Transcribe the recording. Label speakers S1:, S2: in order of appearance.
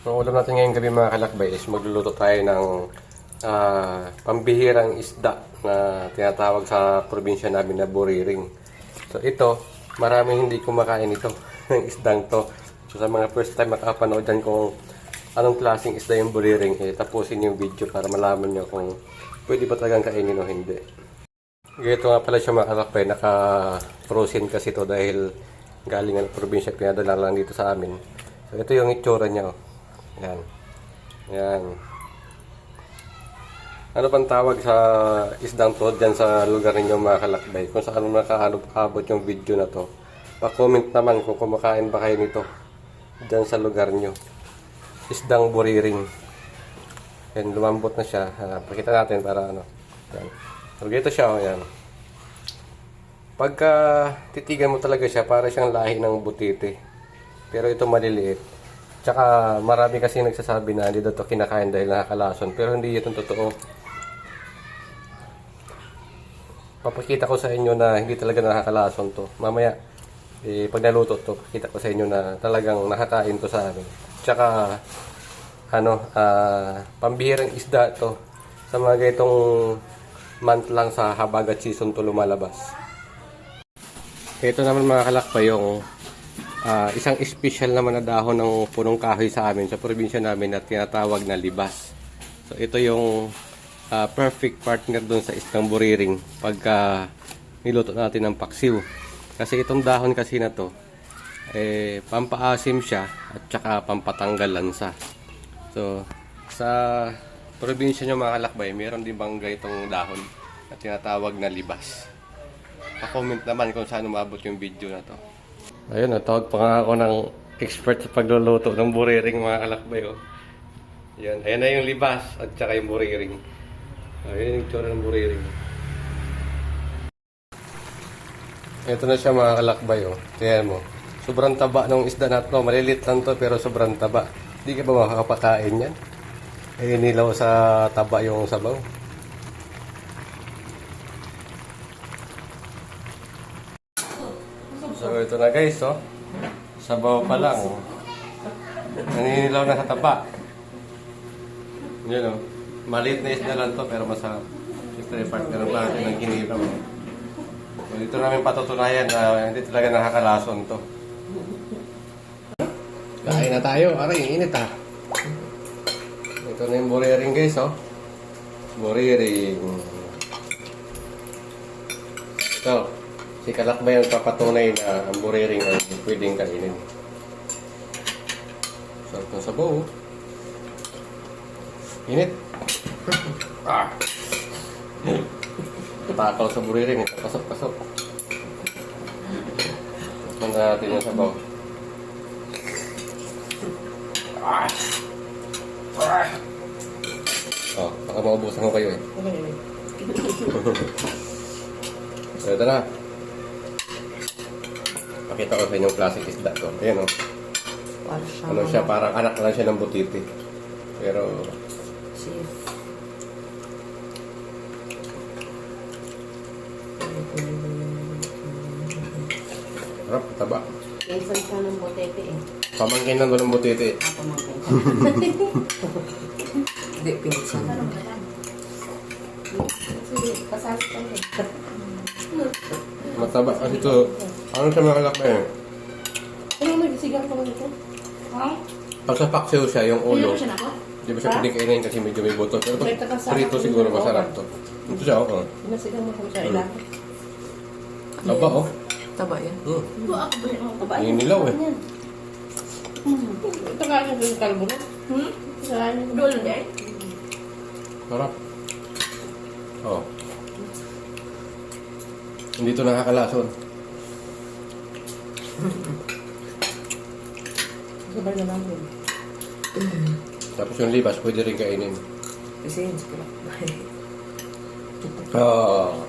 S1: Ang ulam natin ngayong gabi mga kalakbay is magluluto tayo ng pambihirang isda na tinatawag sa probinsya namin na buriring. So ito, maraming hindi kumakain ito ng isdang to. So sa mga first time makapanood dyan kung anong klaseng isda yung buriring, tapusin yung video para malaman nyo kung pwede ba talagang kainin o hindi. Ganito nga pala siya mga kalakbay, naka-frozen kasi ito dahil galing ng probinsya, pinadala lang dito sa amin. So ito yung itsura niya. Oh. Yan. Yan. Ano pang tawag sa isdang to dyan sa lugar ninyo mga kalakbay? Kung saan nakaabot yung video na to, pa-comment naman kung kumakain ba kayo nito dyan sa lugar nyo. Isdang buriring. Yan, lumambot na siya. Pakita natin para ano. Yan. So, ganito siya. Oh, yan. Pagka titigan mo talaga siya, para siyang lahi ng butiti. Pero ito maliliit. Tsaka marami kasi nagsasabi na hindi daw ito kinakain dahil nakakalason. Pero hindi ito totoo. Papakita ko sa inyo na hindi talaga nakakalason to. Mamaya, pag naluto to, pakita ko sa inyo na talagang nakakain to sa amin. Tsaka, pambihirang isda to. Sa mga gaitong month lang sa habagat season to lumalabas. Ito naman mga kalakbay yung isang special naman na dahon ng punong kahoy sa amin sa probinsya namin na tinatawag na libas. So ito yung perfect partner doon sa isdang buriring pagka niluto natin ng paksiw. Kasi itong dahon kasi na to pampaasim siya at saka pampatanggal lansa. So sa probinsya nyo mga kalakbay, meron din bang ganitong dahon na tinatawag na libas? Pa-comment naman kung saan umabot yung video na to. Ayun, natawag pa nga ako ng expert sa pagluluto ng buriring mga kalakbay. Oh. Yan, ayan na yung libas at saka yung buriring. Ayun yung tsura ng buriring. Ito na siya mga kalakbay. Oh. Tingnan mo. Sobrang taba ng isda na to. Malilit lang to pero sobrang taba. Hindi ka ba makakapakain yan? Nilaw sa taba yung sabaw. So ito na guys, oh. Sabaw pa lang. Oh. Naninilaw na sa taba. Yan, oh. Maliit na isda lang to pero masarap. Siyempre, partner pa natin ng ginilaw. Oh. So, dito namin patutunayan na hindi talaga nakakalason to. Kain na tayo. Aray, init ah. Ito na yung buriring guys, oh. Buriring. Ito. Si kalakbay ang papatunay na ang buriring ang pwedeng kainin. Sarap ng sabaw. Init. Takaw sa buriring. Pasok-pasok. Manda natin yung sabaw. Oh, baka maubusan ko kayo eh. So, ito na. Pakita ko sa inyong klaseng isda to. Ayan o. Ano siya, parang anak lang siya ng butiti. Pero... harap, taba.
S2: Pinsan siya ng butiti eh.
S1: Pamangkin lang ng butiti.
S2: Pamangkin. Hindi, pinsan. Sige, kasali ka rin.
S1: Mataba kasi ito. Ano siya mga kalakbay?
S2: Ano nagsigang ka mo nito? Ha?
S1: Pag sa paksiw siya, yung ulo.
S2: Hindi siya na po?
S1: Di ba siya pwedeng kainin kasi medyo may buto. Pero pag prito siguro masarap to. Ito siya, oo.
S2: Nasigang mo kung siya ilang.
S1: Taba, oh.
S2: Taba yan? Ito ako ba yung taba?
S1: Yung nilaw eh.
S2: Ito ka yung kalbo na? Doon na eh?
S1: Sarap. Oh. Hindi ito nakakalason.
S2: Sabay na lang yun.
S1: Tapos yung libas, pwede rin kainin.
S2: Kasi yun, siguro.
S1: Oh.